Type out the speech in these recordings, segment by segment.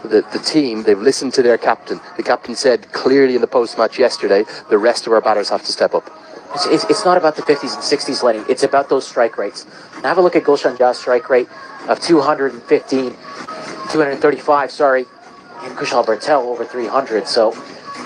the team, they've listened to their captain. The captain said clearly in the post-match yesterday, the rest of our batters have to step up. It's not about the 50s and 60s, Lenny. It's about those strike rates. Now have a look at Gulshan Jah's strike rate of 235, and Kushal Bertel over 300. So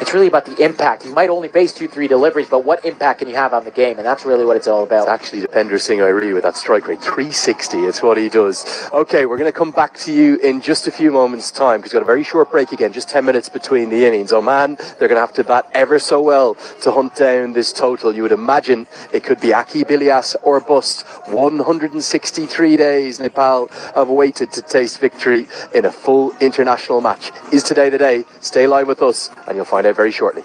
it's really about the impact. You might only base 2-3 deliveries, but what impact can you have on the game? And that's really what it's all about. It's actually Dipender Singh Airi with that strike rate, 360. It's what he does. Okay, we're going to come back to you in just a few moments' time because we've got a very short break again, just 10 minutes between the innings. Oman, they're going to have to bat ever so well to hunt down this total. You would imagine it could be Aki Bilias or bust. 163 days Nepal have waited to taste victory in a full international match. Is today the day? Stay live with us and you'll find out very shortly.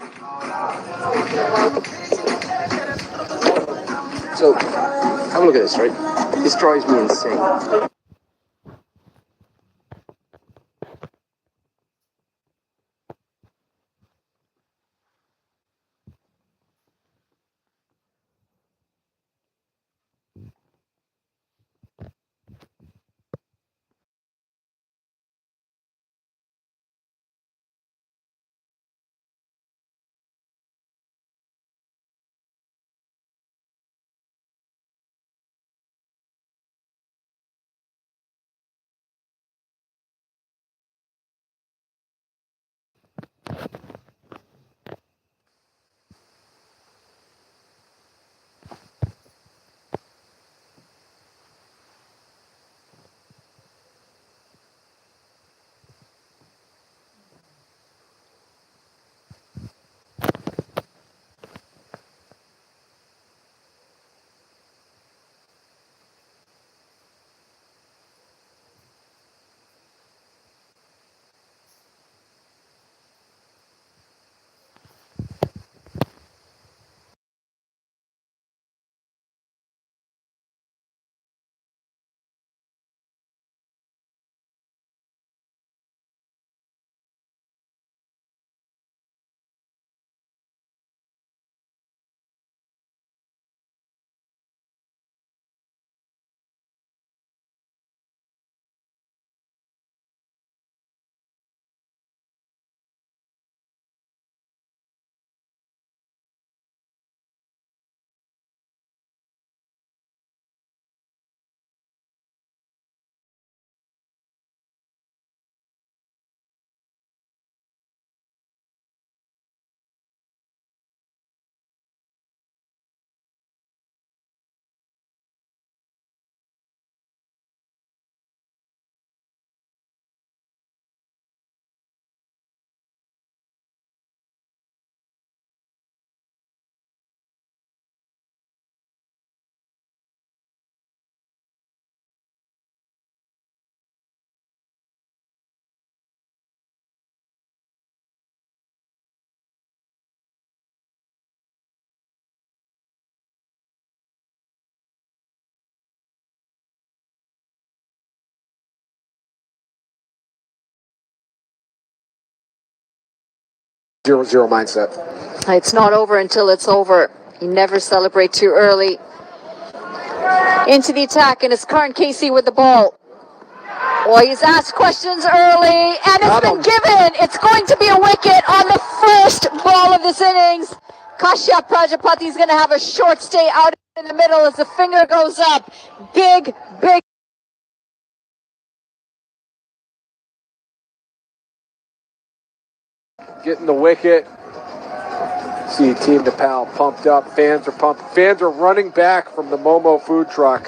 So, have a look at this, right? This drives me insane. Zero mindset. It's not over until it's over. You never celebrate too early. Into the attack, and it's Karan Casey with the ball. Well, he's asked questions early, and it's been given. It's going to be a wicket on the first ball of this innings. Kashyap Prajapati is going to have a short stay out in the middle as the finger goes up. Big. Getting the wicket. See Team Nepal pumped up. Fans are pumped. Fans are running back from the Momo food truck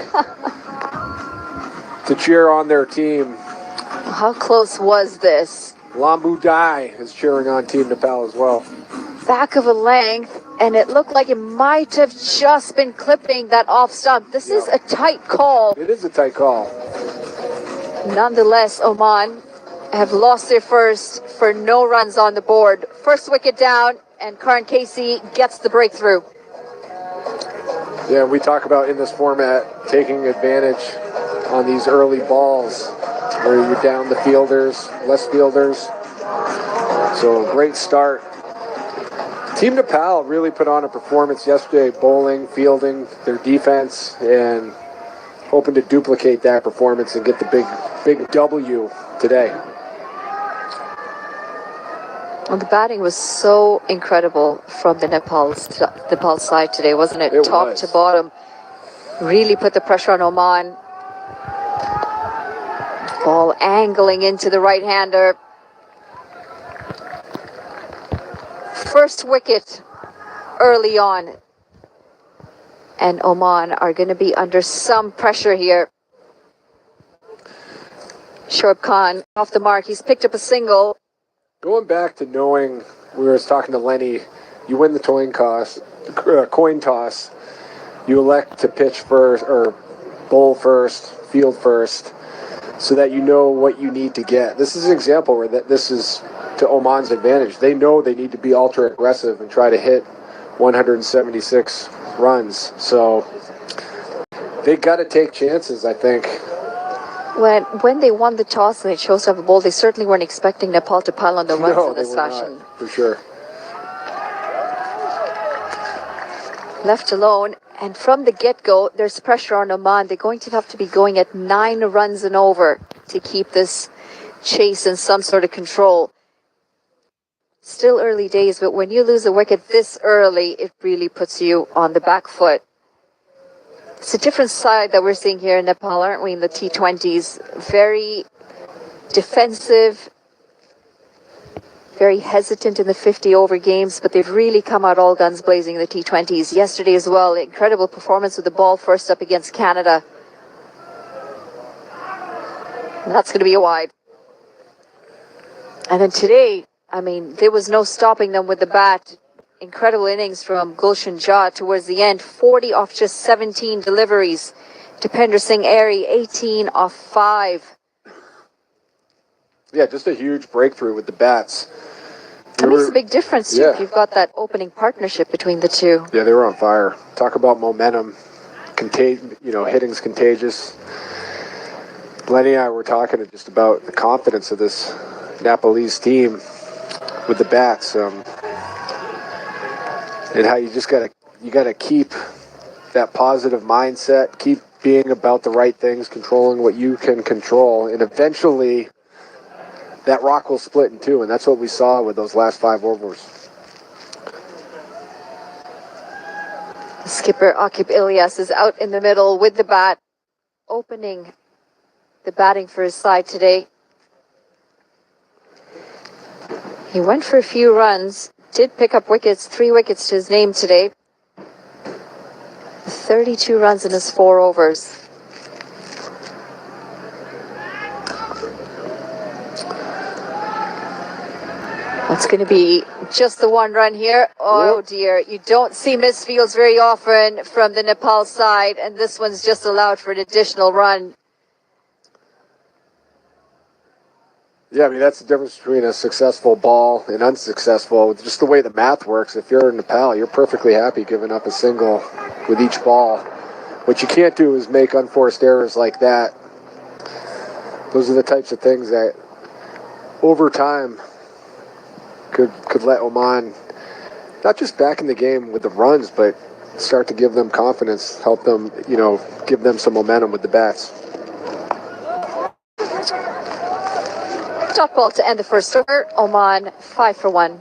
to cheer on their team. How close was this? Lambu Dai is cheering on Team Nepal as well. Back of a length, and it looked like it might have just been clipping that off stump. This is a tight call. It is a tight call. Nonetheless, Oman have lost their first for no runs on the board. First wicket down, and Karan Casey gets the breakthrough. Yeah, we talk about in this format taking advantage on these early balls where you're down the fielders, less fielders. So great start. Team Nepal really put on a performance yesterday, bowling, fielding, their defense, and hoping to duplicate that performance and get the big W today. Well, the batting was so incredible from the Nepal side today, wasn't it? It Top was. to bottom. Really put the pressure on Oman. Ball angling into the right-hander. First wicket early on. And Oman are going to be under some pressure here. Shoaib Khan off the mark. He's picked up a single. Going back to knowing, we were talking to Lenny, you win the coin toss, you elect to pitch first, or bowl first, field first, so that you know what you need to get. This is an example where this is to Oman's advantage. They know they need to be ultra aggressive and try to hit 176 runs. So they got to take chances, I think. When they won the toss and they chose to have a bowl, they certainly weren't expecting Nepal to pile on the runs in this fashion. Not, for sure. Left alone, and from the get-go, there's pressure on Oman. They're going to have to be going at 9 runs and over to keep this chase in some sort of control. Still early days, but when you lose a wicket this early, it really puts you on the back foot. It's a different side that we're seeing here in Nepal, aren't we, in the T20s? Very defensive, very hesitant in the 50-over games, but they've really come out all guns blazing in the T20s. Yesterday as well, incredible performance with the ball first up against Canada. And that's going to be a wide. And then today, I mean, there was no stopping them with the bat. Incredible innings from Gulshan Jha towards the end. 40 off just 17 deliveries. Dipender Singh Airy, 18 off 5. Yeah, just a huge breakthrough with the bats. That makes a big difference, too, Yeah. if you've got that opening partnership between the two. Yeah, they were on fire. Talk about momentum. Hitting's contagious. Lenny and I were talking just about the confidence of this Nepalese team with the bats. And how you just gotta keep that positive mindset, keep being about the right things, controlling what you can control, and eventually that rock will split in two, and that's what we saw with those last 5 overs. Skipper Akib Ilyas is out in the middle with the bat, opening the batting for his side today. He went for a few runs, did pick up wickets, 3 wickets to his name today. 32 runs in his 4 overs. That's going to be just the 1 run here. Oh dear, you don't see misfields very often from the Nepal side, and this one's just allowed for an additional run. Yeah, I mean, that's the difference between a successful ball and unsuccessful. Just the way the math works. If you're in Nepal, you're perfectly happy giving up a single with each ball. What you can't do is make unforced errors like that. Those are the types of things that, over time, could let Oman not just back in the game with the runs, but start to give them confidence, help them, give them some momentum with the bats. Dot ball to end the first over. Oman 5 for 1.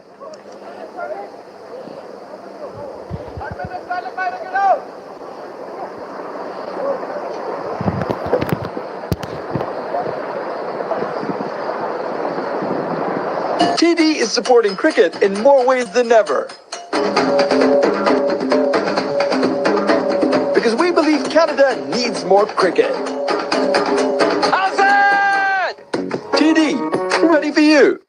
TD is supporting cricket in more ways than ever. Because we believe Canada needs more cricket. How's that? TD, ready for you.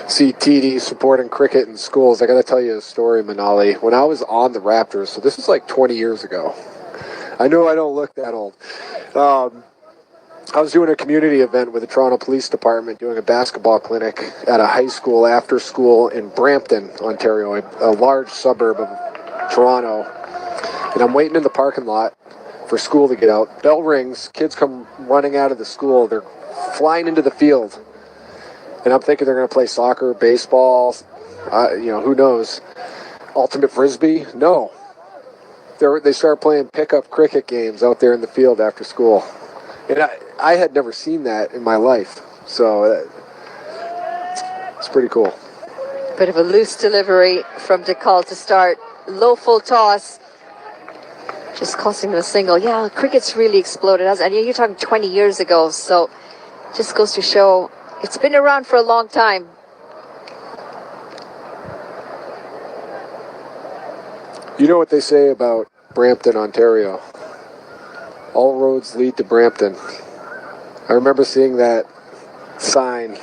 See TD supporting cricket in schools. I got to tell you a story, Manali. When I was on the Raptors, so this was like 20 years ago. I know I don't look that old. I was doing a community event with the Toronto Police Department, doing a basketball clinic at a high school after school in Brampton, Ontario, a large suburb of Toronto. And I'm waiting in the parking lot for school to get out. Bell rings, kids come running out of the school. They're flying into the field. And I'm thinking they're going to play soccer, baseball, who knows. Ultimate Frisbee? No. They start playing pickup cricket games out there in the field after school. And I had never seen that in my life. So it's pretty cool. Bit of a loose delivery from DeCall to start. Low full toss. Just costing them a single. Yeah, cricket's really exploded. And you're talking 20 years ago, so just goes to show it's been around for a long time. You know what they say about Brampton, Ontario? All roads lead to Brampton. I remember seeing that sign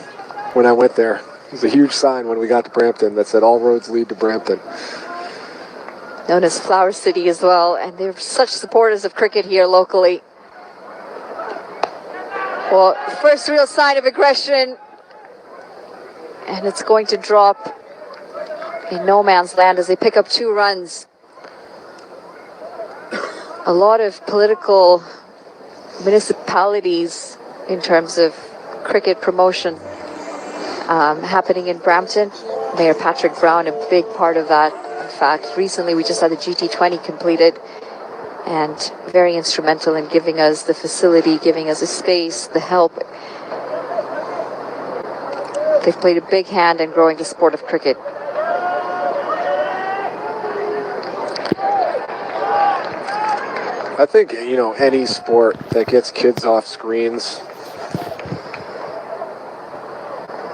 when I went there. It was a huge sign when we got to Brampton that said all roads lead to Brampton. Known as Flower City as well, and they're such supporters of cricket here locally. Well, first real sign of aggression, and it's going to drop in no man's land as they pick up 2 runs. A lot of political municipalities in terms of cricket promotion happening in Brampton. Mayor Patrick Brown, a big part of that. In fact, recently we just had the GT20 completed, and very instrumental in giving us the facility, giving us a space, the help. They've played a big hand in growing the sport of cricket. I think, you know, any sport that gets kids off screens,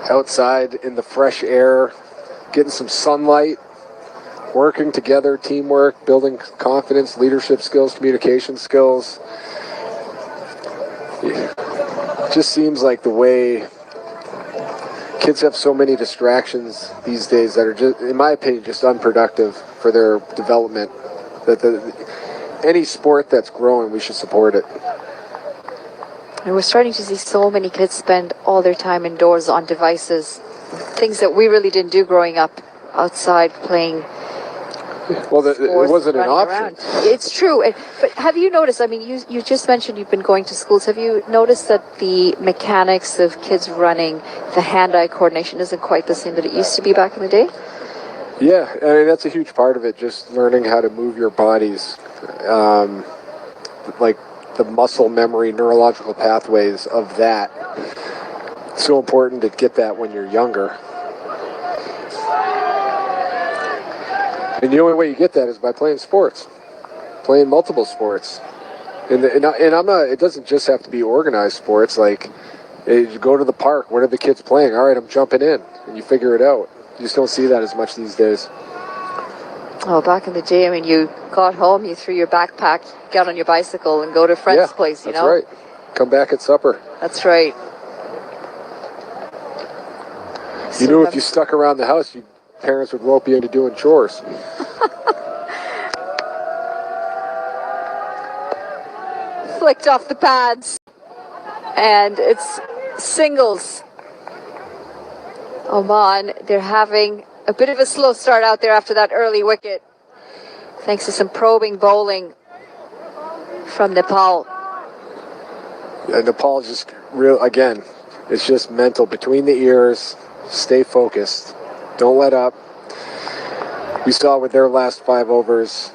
outside in the fresh air, getting some sunlight, working together, teamwork, building confidence, leadership skills, communication skills. It just seems like the way kids have so many distractions these days that are just, in my opinion, just unproductive for their development. Any sport that's growing, we should support it. And we're starting to see so many kids spend all their time indoors on devices, things that we really didn't do growing up, outside playing. Well, it wasn't an option. Around. It's true. But have you noticed, I mean, you just mentioned you've been going to schools. Have you noticed that the mechanics of kids running, the hand-eye coordination isn't quite the same that it used to be back in the day? Yeah, I mean, that's a huge part of it, just learning how to move your bodies. Like the muscle memory, neurological pathways of that. It's so important to get that when you're younger. And the only way you get that is by playing sports, playing multiple sports. And I'm not, it doesn't just have to be organized sports. Like, you go to the park, what are the kids playing? All right, I'm jumping in, and you figure it out. You just don't see that as much these days. Oh, back in the day, I mean, you got home, you threw your backpack, got on your bicycle, and go to a friend's place, you know? That's right. Come back at supper. That's right. You knew if you stuck around the house, your parents would rope you into doing chores. Flicked off the pads. And it's singles. Oman, they're having a bit of a slow start out there after that early wicket, thanks to some probing bowling from Nepal. Yeah, Nepal just real again. It's just mental, between the ears. Stay focused. Don't let up. We saw with their last 5 overs,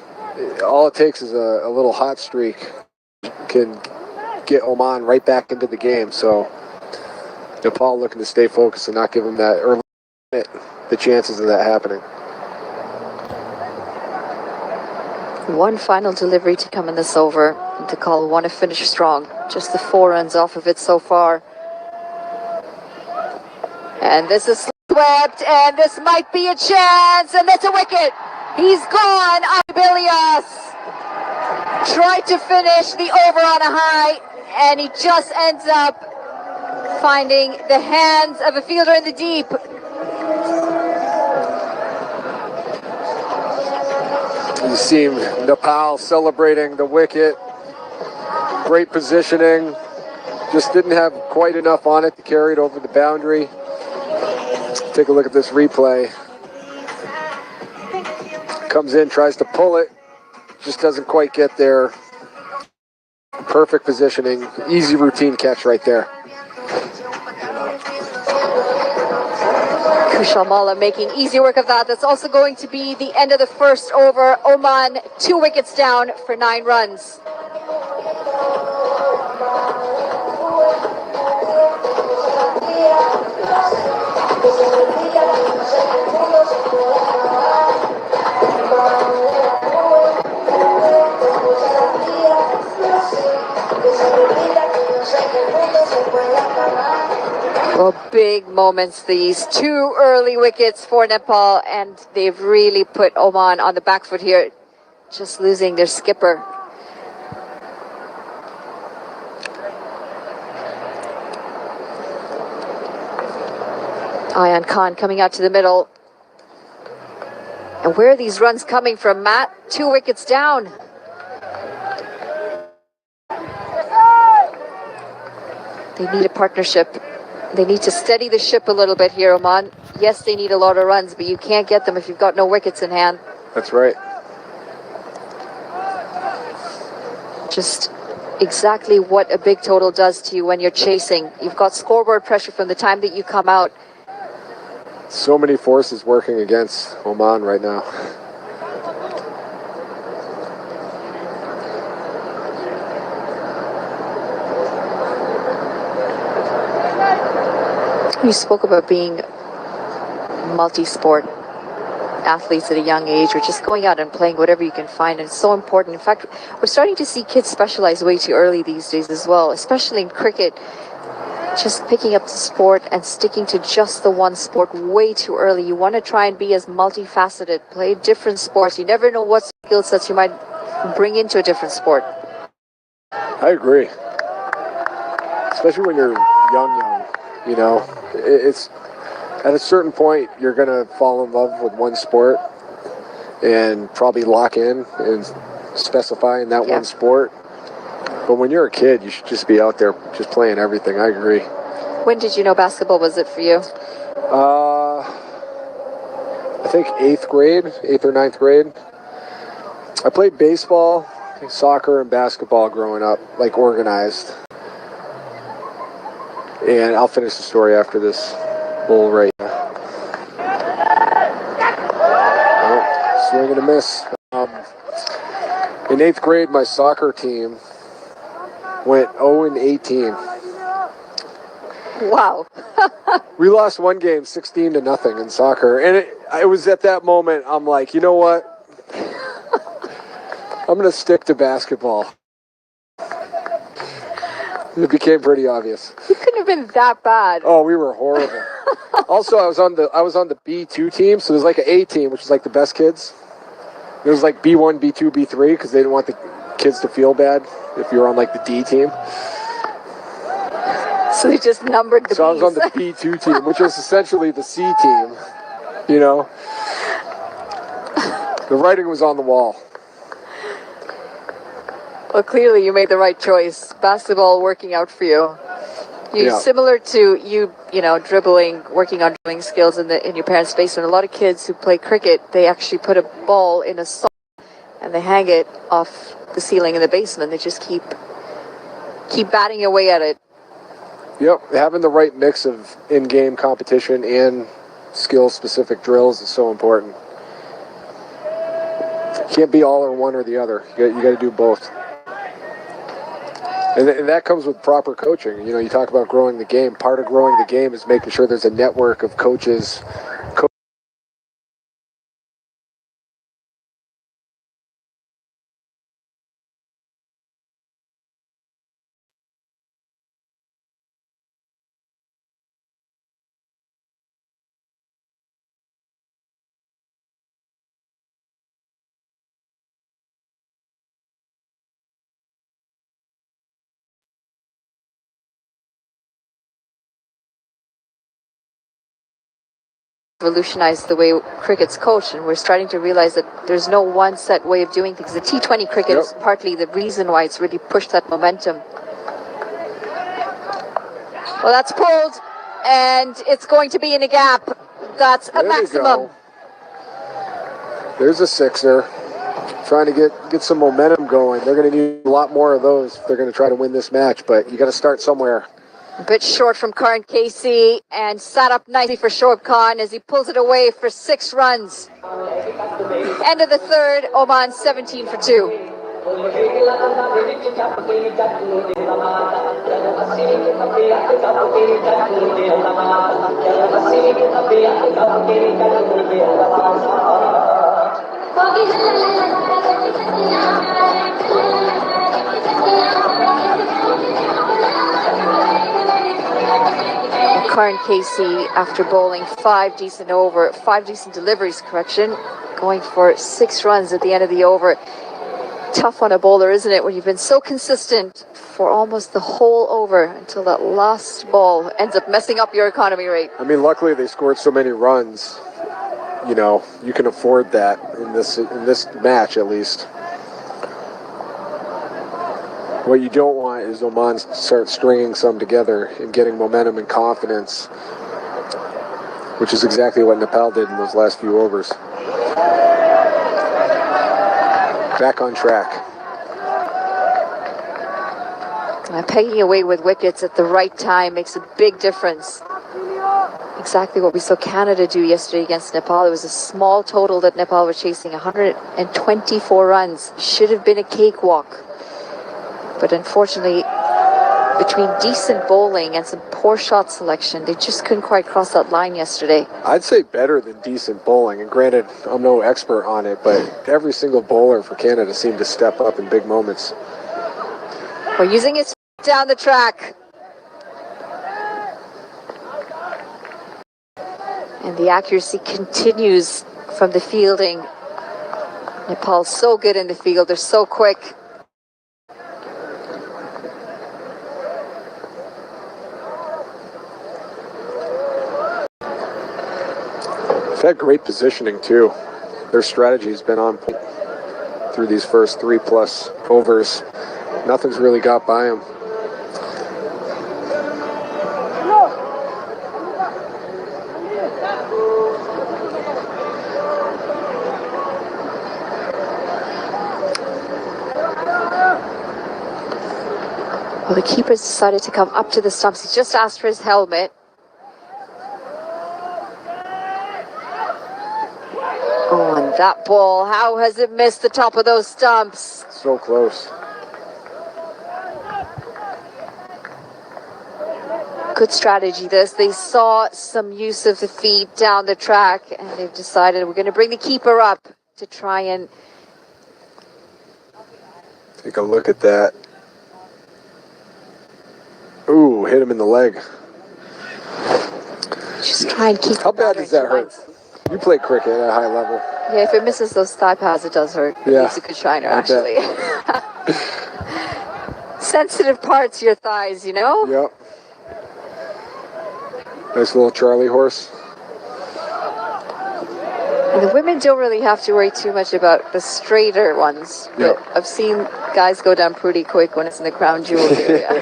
all it takes is a little hot streak can get Oman right back into the game. So Nepal looking to stay focused and not give them that, or limit the chances of that happening. One final delivery to come in this over. DeCall want to finish strong. Just the 4 runs off of it so far. And this is swept, and this might be a chance, and that's a wicket. He's gone. Abilias tried to finish the over on a high, and he just ends up finding the hands of a fielder in the deep. You see Nepal celebrating the wicket. Great positioning. Just didn't have quite enough on it to carry it over the boundary. Take a look at this replay. Comes in, tries to pull it. Just doesn't quite get there. Perfect positioning. Easy routine catch right there. Kushal Malla making easy work of that. That's also going to be the end of the first over. Oman 2 wickets down for 9 runs. Well, big moments these. 2 early wickets for Nepal, and they've really put Oman on the back foot here, just losing their skipper. Ayan Khan coming out to the middle. And where are these runs coming from, Matt? 2 wickets down. They need a partnership. They need to steady the ship a little bit here, Oman. Yes, they need a lot of runs, but you can't get them if you've got no wickets in hand. That's right. Just exactly what a big total does to you when you're chasing. You've got scoreboard pressure from the time that you come out. So many forces working against Oman right now. You spoke about being multi-sport athletes at a young age, or just going out and playing whatever you can find, and it's so important. In fact, we're starting to see kids specialize way too early these days as well, especially in cricket. Just picking up the sport and sticking to just the one sport way too early. You want to try and be as multifaceted, play different sports. You never know what skill sets you might bring into a different sport. I agree. Especially when you're young, you know. It's at a certain point, you're going to fall in love with one sport and probably lock in and specify in that one sport. But when you're a kid, you should just be out there just playing everything. I agree. When did you know basketball was it for you? I think 8th or 9th grade. I played baseball, soccer, and basketball growing up, like organized. And I'll finish the story after this bull right now. Oh, swing and a miss. In 8th grade, my soccer team went 0-18. Wow. We lost one game 16-0 in soccer. And it was at that moment, I'm like, you know what? I'm going to stick to basketball. It became pretty obvious. You couldn't have been that bad. Oh, we were horrible. Also, I was on the B2 team, so there's like an A team, which is like the best kids. There was like B1, B2, B3, because they didn't want the kids to feel bad if you were on like the D team. So they just numbered the So Bs. I was on the B2 team, which was essentially the C team. You know, the writing was on the wall. Well, clearly you made the right choice. Basketball working out for you. Similar to you know, dribbling, working on dribbling skills in your parents' basement. A lot of kids who play cricket, they actually put a ball in a sock and they hang it off the ceiling in the basement. They just keep batting away at it. Yep, having the right mix of in-game competition and skill-specific drills is so important. Can't be all or one or the other. You got to do both. And that comes with proper coaching. You know, you talk about growing the game. Part of growing the game is making sure there's a network of coaches. Revolutionized the way cricket's coached, and we're starting to realize that there's no one set way of doing things. The T20 cricket is partly the reason why it's really pushed that momentum. Well, that's pulled, and it's going to be in a gap. That's a maximum. There's a sixer. Trying to get some momentum going. They're going to need a lot more of those if they're going to try to win this match, but you got to start somewhere. A bit short from Karan Casey, and sat up nicely for Shoaib Khan as he pulls it away for 6 runs. End of the third, Oman 17 for 2. Karan Casey, after bowling 5 decent deliveries, going for 6 runs at the end of the over. Tough on a bowler, isn't it, when you've been so consistent for almost the whole over until that last ball ends up messing up your economy rate. I mean, luckily they scored so many runs. You know, you can afford that in this match at least. What you don't want is Oman start stringing some together and getting momentum and confidence, which is exactly what Nepal did in those last few overs. Back on track. Pegging away with wickets at the right time makes a big difference. Exactly what we saw Canada do yesterday against Nepal. It was a small total that Nepal was chasing, 124 runs. Should have been a cakewalk. But unfortunately, between decent bowling and some poor shot selection, they just couldn't quite cross that line yesterday. I'd say better than decent bowling. And granted, I'm no expert on it, but every single bowler for Canada seemed to step up in big moments. We're using it down the track. And the accuracy continues from the fielding. Nepal's so good in the field. They're so quick. They've had great positioning too. Their strategy has been on point through these first 3+ overs. Nothing's really got by them. Well, the keeper's decided to come up to the stumps. He's just asked for his helmet. Oh, and that ball, how has it missed the top of those stumps? So close. Good strategy this. They saw some use of the feet down the track and they've decided we're going to bring the keeper up to try and... Take a look at that. Ooh, hit him in the leg. Just try and keep... How bad does that hurt? You play cricket at a high level. Yeah, if it misses those thigh pads, it does hurt. Yeah, It's a good shiner, actually. Sensitive parts, your thighs, you know? Yep. Nice little Charlie horse. And the women don't really have to worry too much about the straighter ones. But Yep. I've seen guys go down pretty quick when it's in the crown jewel area.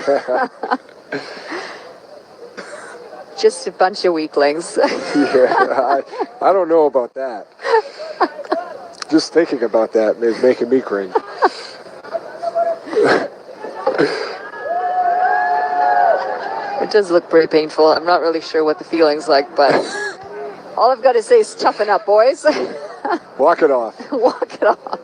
Just a bunch of weaklings. Yeah, I don't know about that. Just thinking about that is making me cringe. It does look pretty painful. I'm not really sure what the feeling's like, but all I've got to say is toughen up, boys. Walk it off. Walk it off.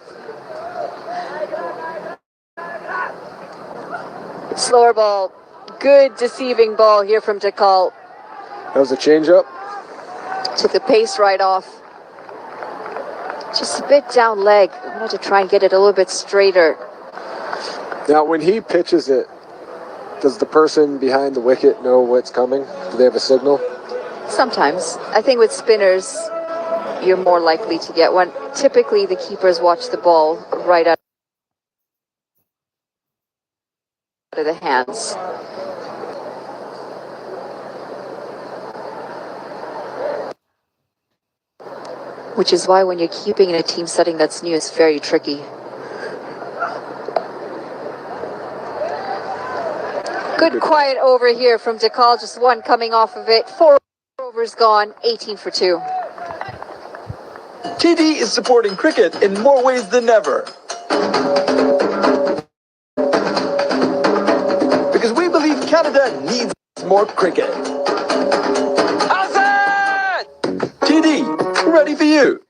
Slower ball. Good deceiving ball here from Dakal. That was a change-up. Took the pace right off. Just a bit down leg. I wanted to try and get it a little bit straighter. Now, when he pitches it, does the person behind the wicket know what's coming? Do they have a signal? Sometimes. I think with spinners, you're more likely to get one. Typically, the keepers watch the ball right out of the hands. Which is why when you're keeping in a team setting that's new, it's very tricky. Good quiet over here from Dakal, just one coming off of it. 4 overs gone, 18 for 2. TD is supporting cricket in more ways than ever. Because we believe Canada needs more cricket. Hassan! TD, ready for you.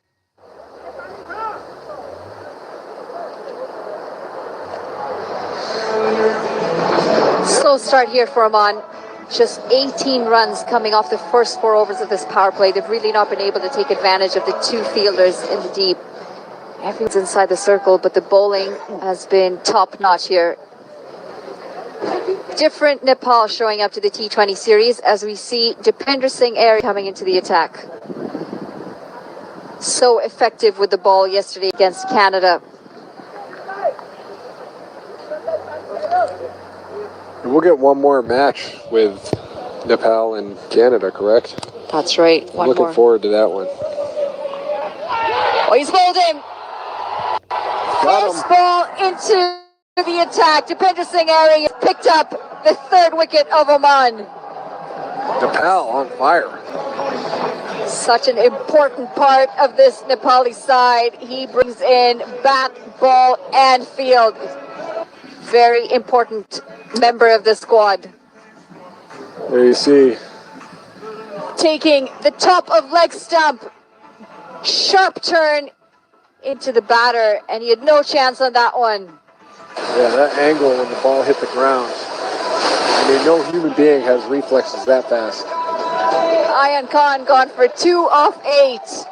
Slow start here for Oman. Just 18 runs coming off the first 4 overs of this power play. They've really not been able to take advantage of the 2 fielders in the deep. Everyone's inside the circle, but the bowling has been top-notch here. different Nepal showing up to the T20 series as we see Dipender Singh Airy coming into the attack. So effective with the ball yesterday against Canada. We'll get one more match with Nepal and Canada, correct? That's right. I'm looking forward to that one. Oh, he's bowled him. Got First him. ball into the attack. Dipender Singh Airy has picked up the third wicket of Oman. Nepal on fire. Such an important part of this Nepali side. He brings in bat, ball, and field. Very important member of the squad. There you see. Taking the top of leg stump. Sharp turn into the batter, and he had no chance on that one. Yeah, that angle when the ball hit the ground. I mean, no human being has reflexes that fast. Ayan Khan gone for 2 off 8.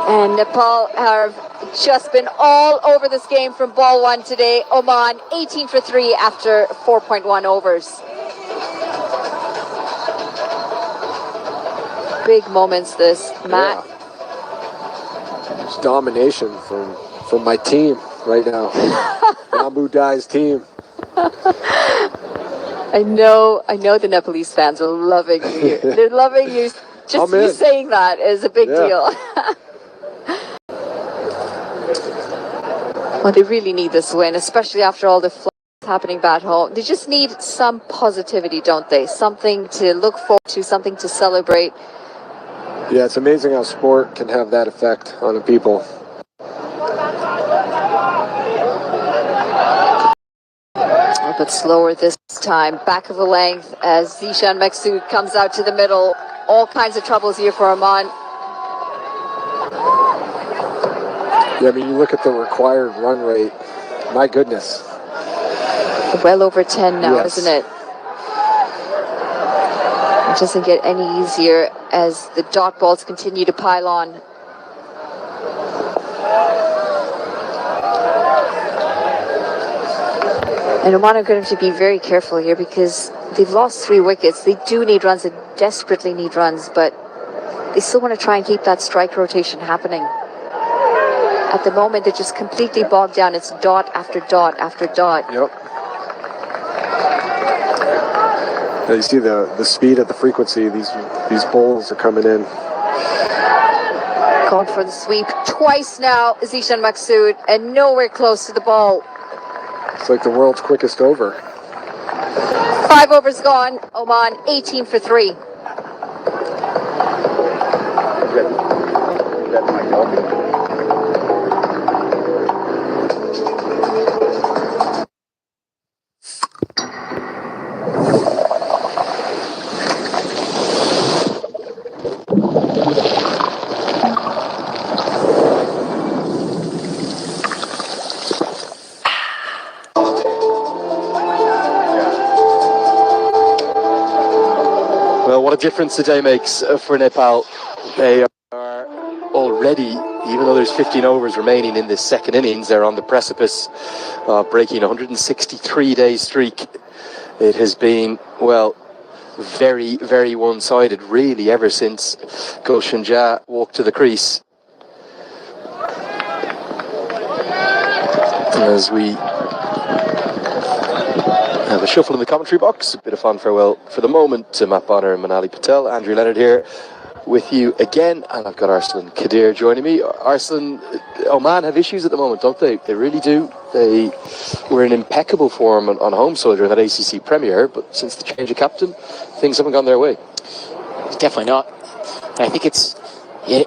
And Nepal have just been all over this game from ball 1 today. Oman 18 for 3 after 4.1 overs. Big moments this, Matt. Yeah. It's domination from my team right now. Bamboo Dye's team. I know the Nepalese fans are loving you. They're loving you. Just you saying that is a big deal. Well, they really need this win, especially after all the floods happening back home. They just need some positivity, don't they? Something to look forward to, something to celebrate. Yeah, it's amazing how sport can have that effect on the people. A bit slower this time. Back of the length as Zishan Maksud comes out to the middle. All kinds of troubles here for Oman. Yeah, I mean, you look at the required run rate. My goodness. Well over 10 now, Yes. isn't it? It doesn't get any easier as the dot balls continue to pile on. And Oman are going to be very careful here because they've lost 3 wickets. They do need runs, they desperately need runs, but they still want to try and keep that strike rotation happening. At the moment, they're just completely bogged down. It's dot after dot after dot. Yep. Now you see the speed of the frequency. These bowls are coming in. Called for the sweep twice now, Zishan Maksud, and nowhere close to the ball. It's like the world's quickest over. 5 overs gone. Oman 18 for 3. Well, what a difference today makes for Nepal. They are already, even though there's 15 overs remaining in this second innings, they're on the precipice of breaking a 163-day streak. It has been, well, very, very one-sided, really, ever since Gulshan Jha walked to the crease. As we have a shuffle in the commentary box, a bit of fun farewell for the moment to Matt Bonner and Manali Patel. Andrew Leonard here with you again, and I've got Arslan Kadir joining me. Arslan, Oman have issues at the moment, don't they? They really do. They were in impeccable form on home soil during that ACC premiere, but since the change of captain, things haven't gone their way. Definitely not. And I think it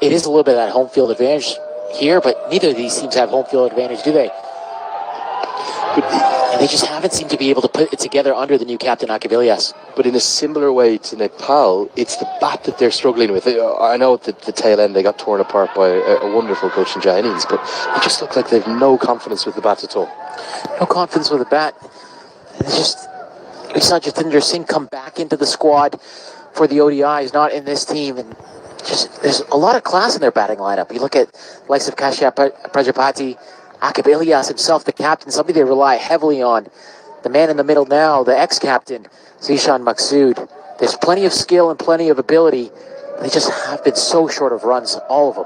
is a little bit of that home field advantage here, but neither of these teams have home field advantage, do they? And they just haven't seemed to be able to put it together under the new captain, Aqib Ilyas. But in a similar way to Nepal, it's the bat that they're struggling with. I know at the tail end they got torn apart by a wonderful Gulshan Jha innings, but they just look like they've no confidence with the bat at all. No confidence with the bat. We saw Jatinder Singh come back into the squad for the ODIs, not in this team. And just there's a lot of class in their batting lineup. You look at the likes of Kashyap Prajapati, Aqib Ilyas himself, the captain, somebody they rely heavily on. the man in the middle now, the ex-captain, Zishan Maksud. There's plenty of skill and plenty of ability. They just have been so short of runs, all of them.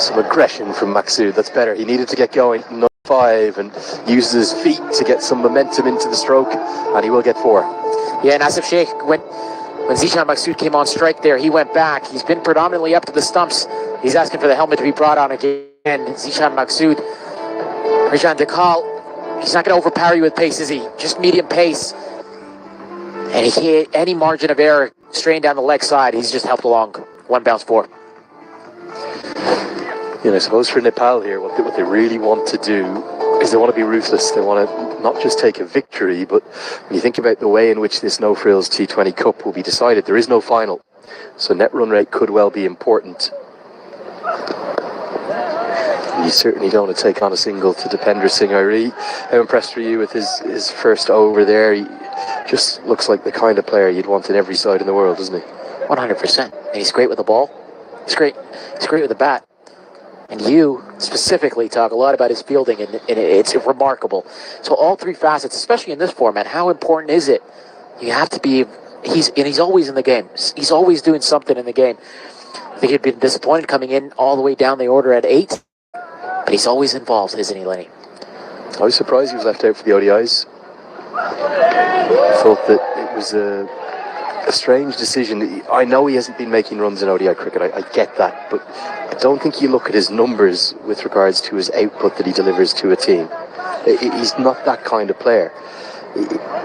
Some aggression from Maksud. That's better. He needed to get going. 5 and uses his feet to get some momentum into the stroke, and he will get 4. Yeah, Nassif Sheikh, when Zishan Maksud came on strike there, he went back. He's been predominantly up to the stumps. He's asking for the helmet to be brought on again. Zishan Maksud, Rajan Dekal, he's not going to overpower you with pace, is he? Just medium pace. And he can't, any margin of error straying down the leg side, he's just helped along. 1 bounce 4. You know, I suppose for Nepal here, what they really want to do is they want to be ruthless. They want to not just take a victory, but when you think about the way in which this No Frills T20 Cup will be decided, there is no final. So net run rate could well be important. And you certainly don't want to take on a single to Dipender Singh Airi. How impressed were you with his first over there? He just looks like the kind of player you'd want in every side in the world, doesn't he? 100%. And he's great with the ball. He's great with the bat. And you specifically talk a lot about his fielding, and it's remarkable. So all 3 facets, especially in this format, how important is it? You have to be, he's always in the game. He's always doing something in the game. I think he'd been disappointed coming in all the way down the order at 8, but he's always involved, isn't he, Lenny? I was surprised he was left out for the ODIs. I thought that it was a strange decision. I know he hasn't been making runs in ODI cricket, I get that, but I don't think you look at his numbers with regards to his output that he delivers to a team. He's not that kind of player.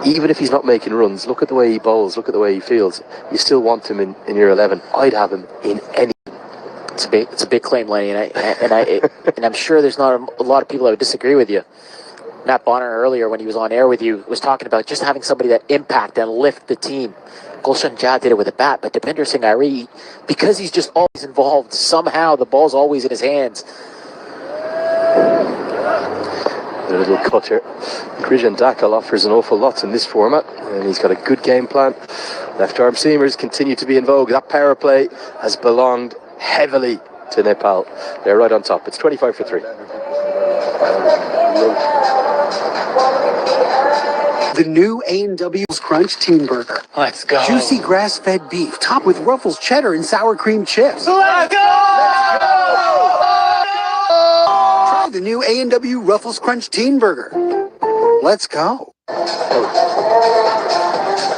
Even if he's not making runs, look at the way he bowls, look at the way he fields. You still want him in your 11. I'd have him in any. It's a big claim, Lenny, and I'm sure there's not a lot of people that would disagree with you. Matt Bonner earlier, when he was on air with you, was talking about just having somebody that impact and lift the team. Gulshan Jha did it with a bat, but Dipender Singh Airi, because he's just always involved, somehow the ball's always in his hands. A little cutter. Krijan Dakal offers an awful lot in this format, and he's got a good game plan. Left arm seamers continue to be in vogue. That power play has belonged heavily to Nepal. They're right on top. It's 25 for 3. The new A&W's Crunch Teen Burger. Let's go. Juicy grass-fed beef, topped with Ruffles cheddar and sour cream chips. Let's go! Try the new A&W Ruffles Crunch Teen Burger. Let's go.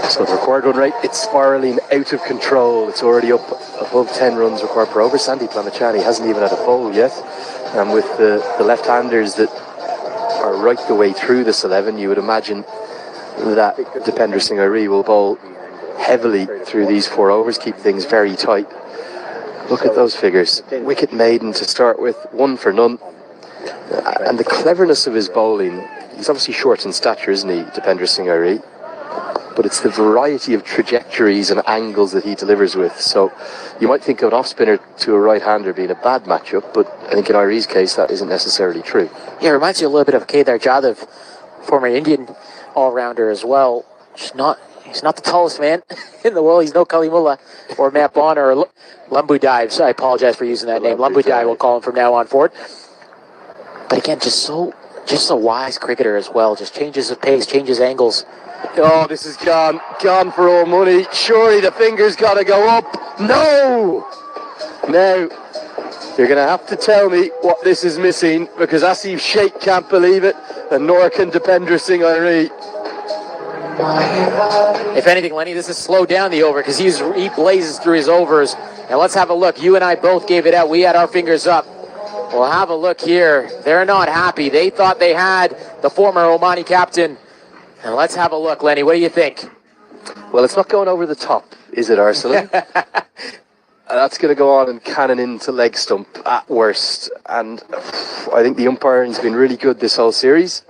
So the required run rate, it's spiralling out of control. It's already up above 10 runs required per over. Sandeep Lamachani hasn't even had a bowl yet. And with the left-handers that are right the way through this 11, you would imagine that Dipender Singh Airi will bowl heavily through these 4 overs, keep things very tight. Look at those figures. Wicket maiden to start with, 1 for none. And the cleverness of his bowling, he's obviously short in stature, isn't he, Dipender Singh Airi? But it's the variety of trajectories and angles that he delivers with. So you might think of an off-spinner to a right-hander being a bad matchup, but I think in Airi's case that isn't necessarily true. Yeah, it reminds you a little bit of Kedar Jadhav, former Indian all-rounder as well. He's not the tallest man in the world. He's no Kalimullah or Matt Bonner or Lumbu Dives. I apologize for using that name. Lumbu Dive, we'll call him from now on forward. But again, just a wise cricketer as well. Just changes of pace, changes angles. Oh, this is gone for all money. Surely the finger's got to go up. No! Now, you're going to have to tell me what this is missing, because Asif Sheikh can't believe it, and nor can Dipender Singh Airi. If anything, Lenny, this has slowed down the over, because he blazes through his overs. Now let's have a look. You and I both gave it out. We had our fingers up. We'll have a look here. They're not happy. They thought they had the former Omani captain. And let's have a look, Lenny. What do you think? Well, it's not going over the top, is it, Arsalan? That's going to go on and cannon into leg stump at worst. And I think the umpiring's been really good this whole series.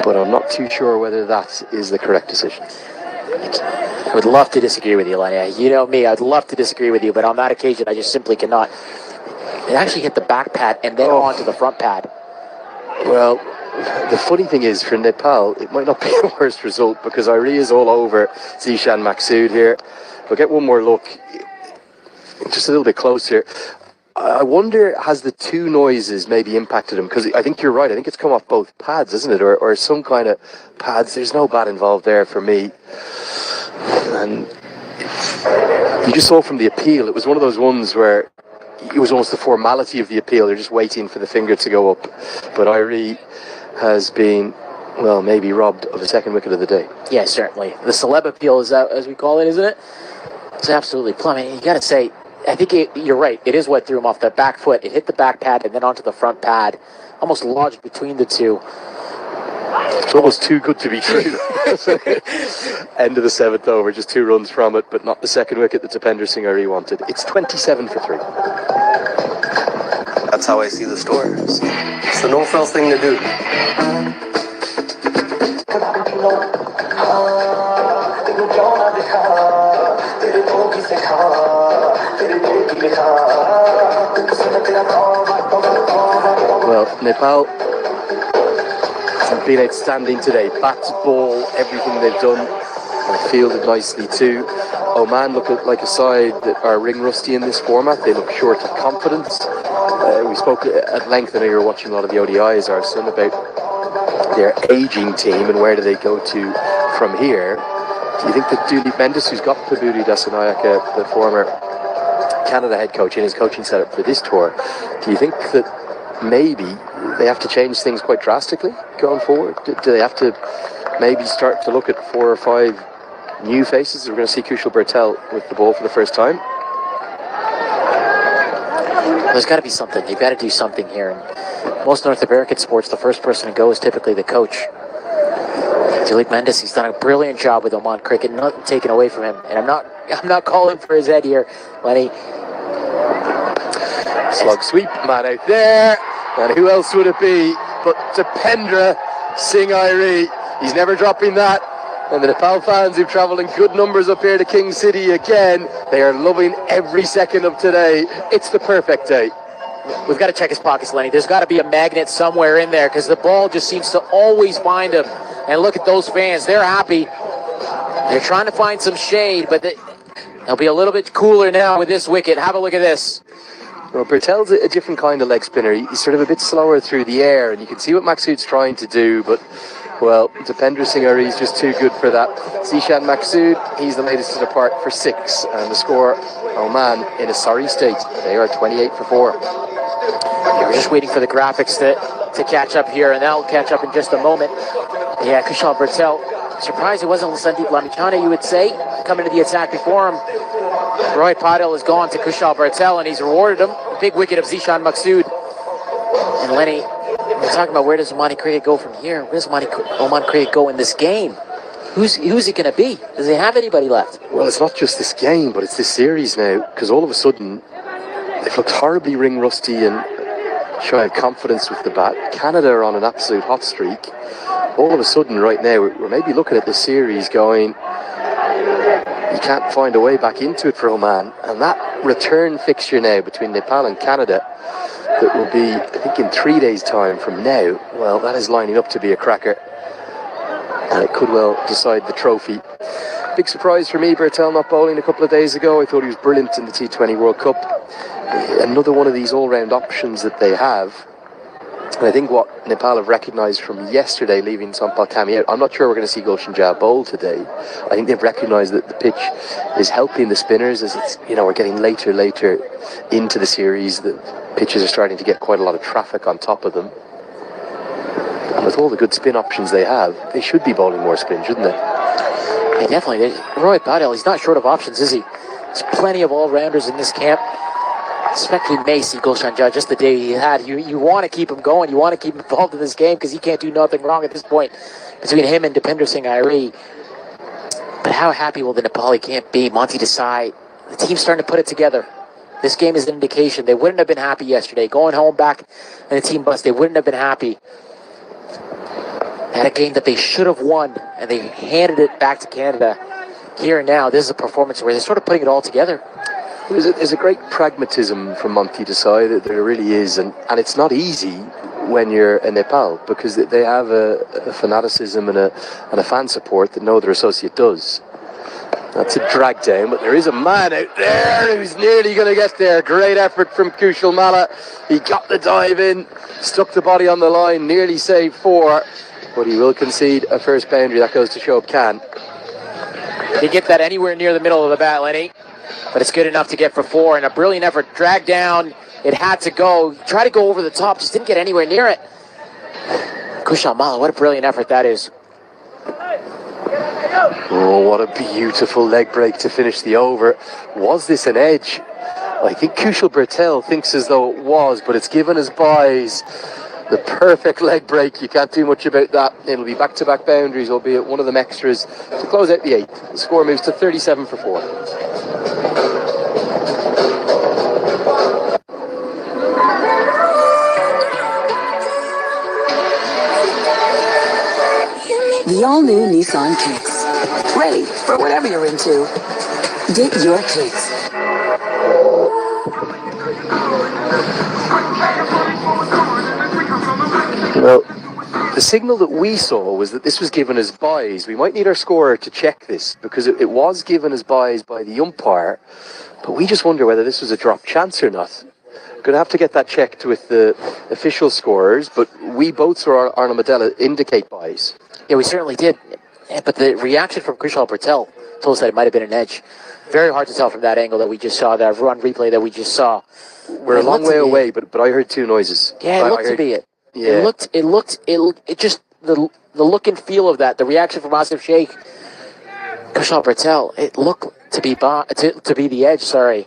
But I'm not too sure whether that is the correct decision. I would love to disagree with you, Lenny. You know me, I'd love to disagree with you, but on that occasion, I just simply cannot. It actually hit the back pad and then onto the front pad. Well, the funny thing is, for Nepal, it might not be the worst result, because Airi is all over Zishan Maksud here. We'll get one more look, just a little bit closer. I wonder, has the two noises maybe impacted him? Because I think you're right. I think it's come off both pads, isn't it? Or some kind of pads. There's no bat involved there for me. And you just saw from the appeal, it was one of those ones where it was almost the formality of the appeal. They're just waiting for the finger to go up. But Irie has been, well, maybe robbed of a second wicket of the day. Yeah, certainly. The celeb appeal is that, as we call it, isn't it? It's absolutely plumb. I mean, you got to say, I think you're right. It is what threw him off the back foot. It hit the back pad and then onto the front pad, almost lodged between the two. It's almost too good to be true. End of the 7th over, just 2 runs from it, but not the second wicket that Tapender Singh Irie wanted. It's 27 for 3. That's how I see the score. It's the no-frills thing to do. Well, Nepal have been outstanding today. Bat, ball, everything they've done. And fielded nicely too. Oman look like a side that are ring rusty in this format. They look short of confidence. We spoke at length, I know you were watching a lot of the ODIs, our son, about their aging team and where do they go to from here. Do you think that Dilip Mendes, who's got Pabudi Dasanayake, the former Canada head coach, in his coaching setup for this tour, do you think that maybe they have to change things quite drastically going forward? Do they have to maybe start to look at 4 or 5 new faces? We're going to see Kushal Bertel with the ball for the first time. There's got to be something. They've got to do something here. In most North American sports, the first person to go is typically the coach. Dilip Mendes, he's done a brilliant job with Oman Cricket, nothing taken away from him. And I'm not calling for his head here, Lenny. Slug sweep, man out there. And who else would it be but Tapender Singh Irie? He's never dropping that. And the Nepal fans who've travelled in good numbers up here to King City again, they are loving every second of today. It's the perfect day. We've got to check his pockets, Lenny. There's got to be a magnet somewhere in there because the ball just seems to always find him. And look at those fans. They're happy. They're trying to find some shade, but they'll be a little bit cooler now with this wicket. Have a look at this. Well, Bertel's a different kind of leg spinner. He's sort of a bit slower through the air, and you can see what Maksud's trying to do, but, well, Tapender Singh Irie is just too good for that. Zishan Maksud, he's the latest to depart for 6, and the score, Oman, in a sorry state. They are 28 for 4. Yeah, we're just waiting for the graphics to catch up here, and that'll catch up in just a moment. Yeah, Kushal Bertel, surprised it wasn't Sandeep Lamichhane, you would say, coming to the attack before him. Rohit Patil has gone to Kushal Bertel, and he's rewarded him. Big wicket of Zishan Maksud. And Lenny, we're talking about where does Omani Cricket go from here? Where does Oman Cricket go in this game? Who's it going to be? Does he have anybody left? Well, it's not just this game, but it's this series now, because all of a sudden, they've looked horribly ring rusty and shy of confidence with the bat. Canada are on an absolute hot streak. All of a sudden, right now, we're maybe looking at this series going, you can't find a way back into it for Oman. And that return fixture now between Nepal and Canada, that will be, I think, in 3 days' time from now, well, that is lining up to be a cracker. And it could well decide the trophy. Big surprise for me, Bertel not bowling a couple of days ago. I thought he was brilliant in the T20 World Cup. Another one of these all-round options that they have. And I think what Nepal have recognised from yesterday, leaving Sampal Kami out, I'm not sure we're going to see Gulshan Jah bowl today. I think they've recognised that the pitch is helping the spinners as it's, we're getting later into the series. The pitches are starting to get quite a lot of traffic on top of them. And with all the good spin options they have, they should be bowling more spin, shouldn't they? Yeah, definitely. Rohit Patil, he's not short of options, is he? There's plenty of all-rounders in this camp. Especially Macy Gulshan Jah, just the day he had. You want to keep him going. You want to keep him involved in this game because he can't do nothing wrong at this point between him and Tapender Singh Irie. But how happy will the Nepali camp be? Monty Desai, the team's starting to put it together. This game is an indication. They wouldn't have been happy yesterday. Going home back in the team bus, they wouldn't have been happy. Had a game that they should have won, and they handed it back to Canada. Here and now, this is a performance where they're sort of putting it all together. There's a great pragmatism from Monty Desai, that there really is, and it's not easy when you're in Nepal, because they have a fanaticism and a fan support that no other associate does. That's a drag down, but there is a man out there who's nearly going to get there. Great effort from Kushal Malla. He got the dive in, stuck the body on the line, nearly saved 4, but he will concede a first boundary. That goes to Shoaib Khan. He get that anywhere near the middle of the bat, Lenny, but it's good enough to get for 4, and a brilliant effort. Drag down, it had to go. Try to go over the top, just didn't get anywhere near it. Kushal Malla, what a brilliant effort that is. Oh, what a beautiful leg break to finish the over. Was this an edge? I think Kushal Bertel thinks as though it was, but it's given his boys the perfect leg break. You can't do much about that. It'll be back-to-back boundaries, albeit one of them extras, to close out the 8th. The score moves to 37 for 4. The all-new Nissan Kicks. Ready for whatever you're into. Get your kicks. Well, the signal that we saw was that this was given as buys. We might need our scorer to check this, because it was given as buys by the umpire, but we just wonder whether this was a drop chance or not. Going to have to get that checked with the official scorers, but we both saw Arnold Medela indicate buys. Yeah, we certainly did. But the reaction from Kushal Bertel told us that it might have been an edge. Very hard to tell from that angle that we just saw, that run replay that we just saw. We're a long way away, but I heard 2 noises. Yeah, it looked to be it. Yeah. It just, the look and feel of that, the reaction from Asif Sheikh, Kushal Bertel, it looked to be the edge, sorry.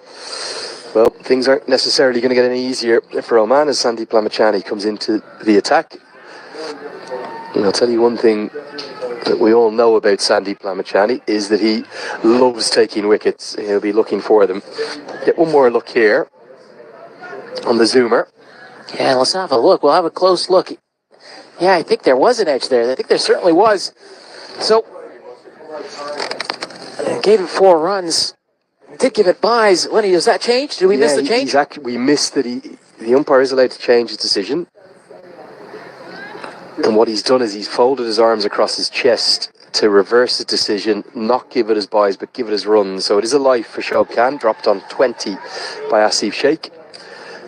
Well, things aren't necessarily going to get any easier for Oman as Sandeep Lamachani comes into the attack. And I'll tell you one thing that we all know about Sandeep Lamachani is that he loves taking wickets. He'll be looking for them. Get one more look here on the zoomer. Yeah, let's have a look. We'll have a close look. Yeah, I think there was an edge there. I think there certainly was. So, gave it 4 runs. Did give it buys. Lenny, does that change? Did we miss the change? We missed that the umpire is allowed to change his decision. And what he's done is he's folded his arms across his chest to reverse his decision, not give it as buys, but give it as runs. So it is a life for Shoaib Khan, dropped on 20 by Asif Sheikh.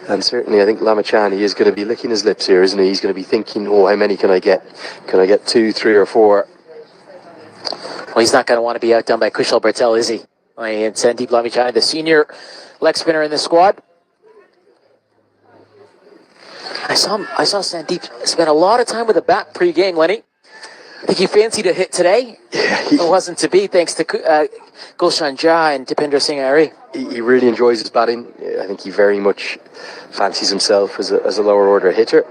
And certainly I think Lamachani is going to be licking his lips here, isn't he? He's going to be thinking, oh, how many can I get? Can I get 2, 3 or 4? Well, he's not going to want to be outdone by Kushal Bertel, is he? And Sandeep Lamachani, the senior leg spinner in the squad. I saw Sandeep spend a lot of time with the bat pre-game, Lenny. I think he fancied a hit today. Yeah, it wasn't to be, thanks to Gulshan Jha and Dipender Singh Airee. He really enjoys his batting. I think he very much fancies himself as a lower order hitter.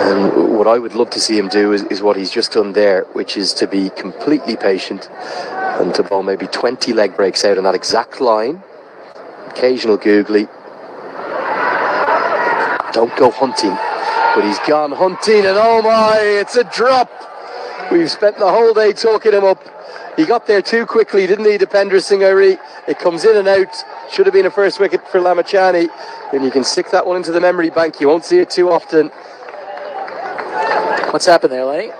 And what I would love to see him do is what he's just done there, which is to be completely patient and to bowl maybe 20 leg breaks out on that exact line. Occasional googly. Don't go hunting. But he's gone hunting, and oh my, it's a drop. We've spent the whole day talking him up. He got there too quickly, didn't he, Dipender Singh Airee? It comes in and out. Should have been a first wicket for Lamachani. And you can stick that one into the memory bank. You won't see it too often. What's happened there, Lenny?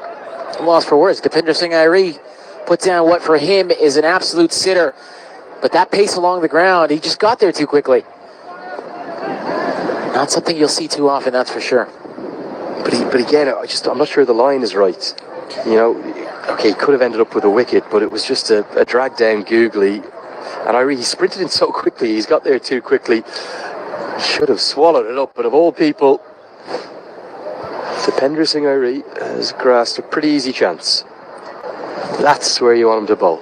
I'm lost for words. Dipender Singh Airee put down what for him is an absolute sitter. But that pace along the ground, he just got there too quickly. Not something you'll see too often, that's for sure. But again, I'm not sure the line is right. You know, okay, he could have ended up with a wicket, but it was just a drag down googly. And he sprinted in so quickly, he's got there too quickly. Should have swallowed it up, but of all people, Dipender Singh Airee has grasped a pretty easy chance. That's where you want him to bowl.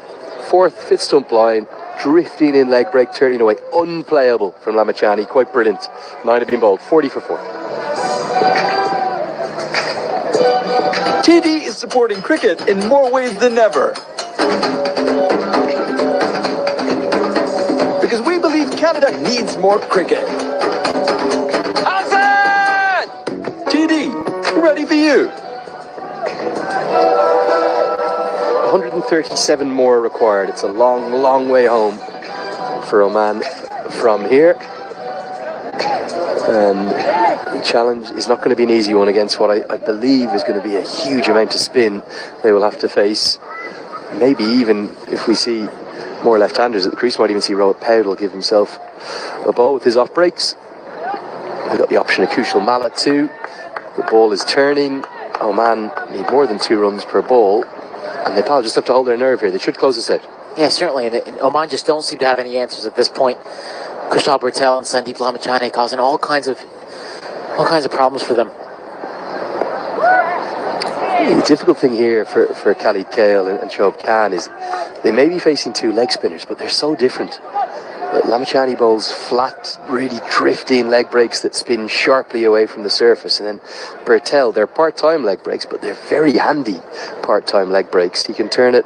4th, 5th stump line, drifting in leg break, turning away. Unplayable from Lamachani, quite brilliant. 9 have been bowled, 40 for 4. TD is supporting cricket in more ways than ever. Because we believe Canada needs more cricket. Hassan! TD, ready for you. 137 more required. It's a long, long way home for Oman from here. And the challenge is not going to be an easy one against what I believe is going to be a huge amount of spin they will have to face. maybe even if we see more left-handers at the crease, might even see Rohit Powell give himself a ball with his off breaks. We've got the option of Kushal Malla too. The ball is turning. Oman need more than 2 runs per ball, and Nepal just have to hold their nerve here. They should close this out. Yeah, certainly. And Oman just don't seem to have any answers at this point. Kushal Patel and Sandeep Lamachane causing all kinds of problems for them. The difficult thing here for Khalid Kale and Shoaib Khan is they may be facing 2 leg spinners, but they're so different. Lamachani bowls flat, really drifting leg breaks that spin sharply away from the surface, and then Bertel, they're part-time leg breaks, but they're very handy part-time leg breaks. He can turn it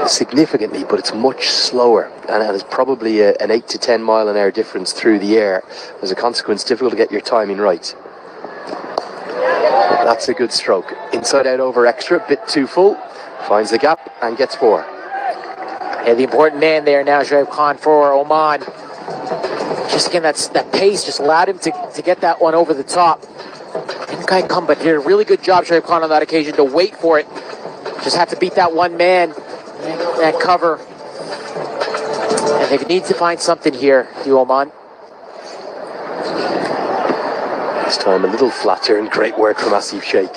significantly, but it's much slower, and it's probably an 8 to 10 mile an hour difference through the air. As a consequence, difficult to get your timing right. But that's a good stroke. Inside out over extra, bit too full, finds the gap and gets 4. Yeah, the important man there now, Shoaib Khan for Oman. Just again, that pace just allowed him to get that one over the top. Didn't quite come, but did a really good job, Shoaib Khan, on that occasion to wait for it. Just have to beat that one man, that cover. And they need to find something here, the Oman. This time a little flatter, and great work from Asif Sheikh.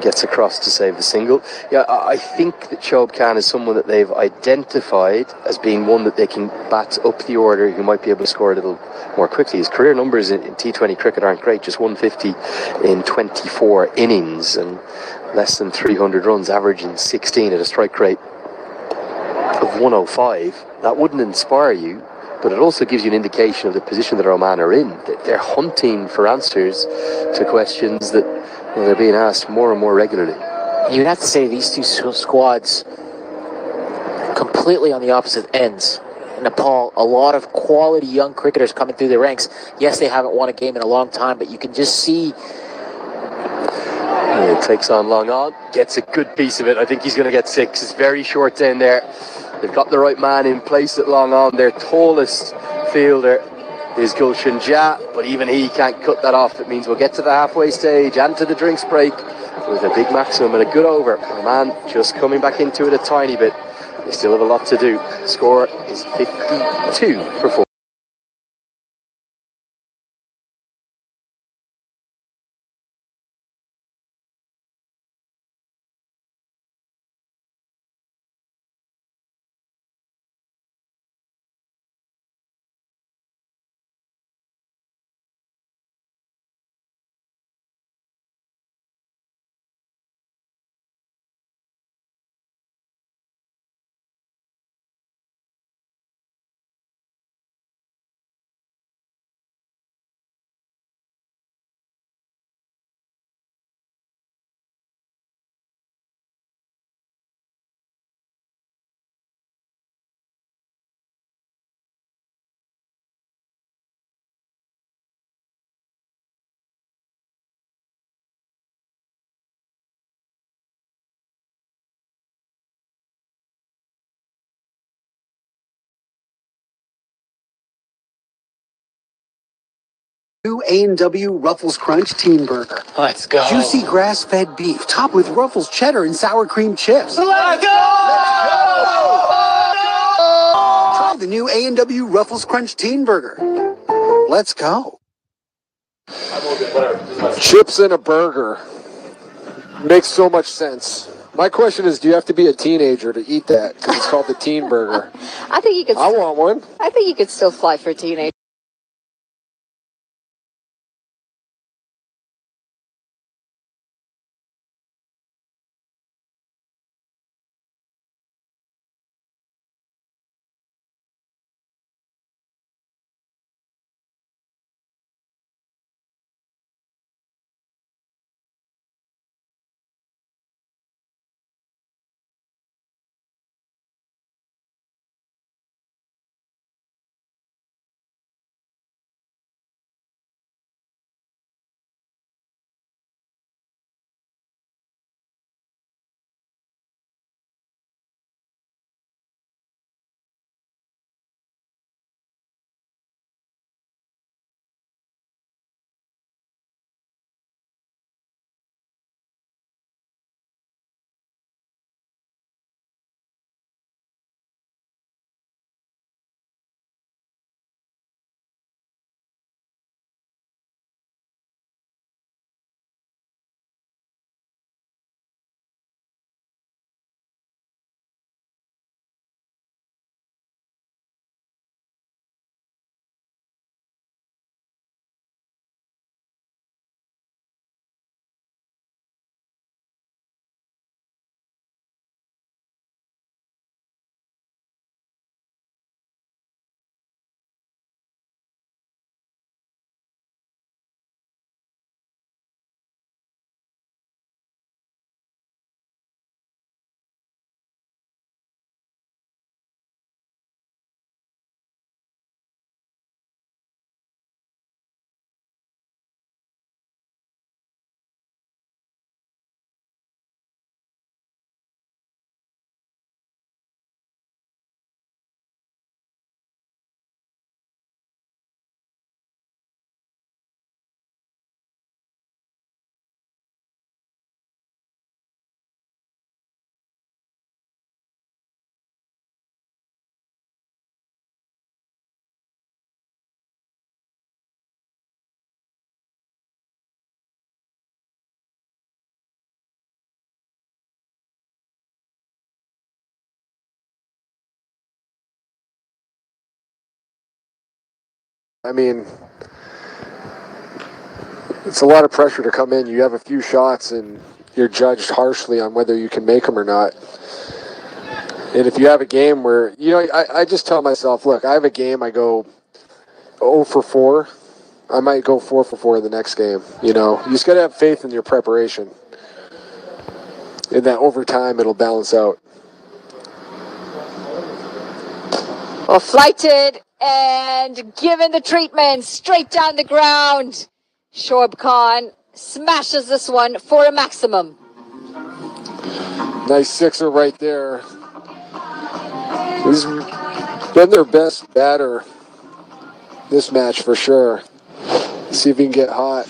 Gets across to save the single. Yeah, I think that Shoaib Khan is someone that they've identified as being one that they can bat up the order, who might be able to score a little more quickly. His career numbers in T20 cricket aren't great, just 150 in 24 innings and less than 300 runs, averaging 16 at a strike rate of 105. That wouldn't inspire you, but it also gives you an indication of the position that Oman are in. They're hunting for answers to questions that they're being asked more and more regularly. You'd have to say these two squads completely on the opposite ends. In Nepal, a lot of quality young cricketers coming through the ranks. Yes, they haven't won a game in a long time, but you can just see. And it takes on Long On, gets a good piece of it. I think he's going to get 6. It's very short down there. They've got the right man in place at Long On. Their tallest fielder is Gulshan Jha, but even he can't cut that off. It means we'll get to the halfway stage and to the drinks break with a big maximum and a good over. Oman just coming back into it a tiny bit. They still have a lot to do. The score is 52 for 4. New A&W Ruffles Crunch Teen Burger. Let's go. Juicy grass-fed beef topped with Ruffles cheddar and sour cream chips. Let's go! Try the new A&W Ruffles Crunch Teen Burger. Let's go. Chips in a burger. Makes so much sense. My question is, do you have to be a teenager to eat that? Because it's called the teen burger. I think you could. I want one. I think you could still fly for teenage. I mean, it's a lot of pressure to come in. You have a few shots and you're judged harshly on whether you can make them or not. And if you have a game where, you know, I just tell myself, look, I have a game, I go 0 for 4. I might go 4 for 4 in the next game. You know, you just got to have faith in your preparation. And that over time, it'll balance out. Well, flighted and given the treatment straight down the ground. Shoaib Khan smashes this one for a maximum. Nice sixer right there. He's been their best batter this match for sure. See if he can get hot.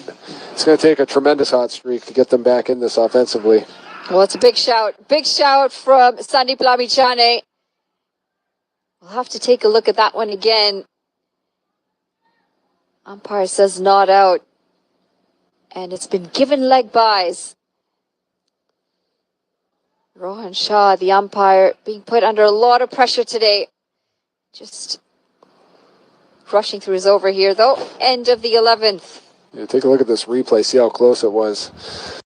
It's going to take a tremendous hot streak to get them back in this offensively. Well, it's a big shout. Big shout from Sandeep Lamichhane. We'll have to take a look at that one again. Umpire says not out. And it's been given leg byes. Rohan Shah, the umpire, being put under a lot of pressure today. Just rushing through his over here, though. End of the 11th. Yeah, take a look at this replay. See how close it was.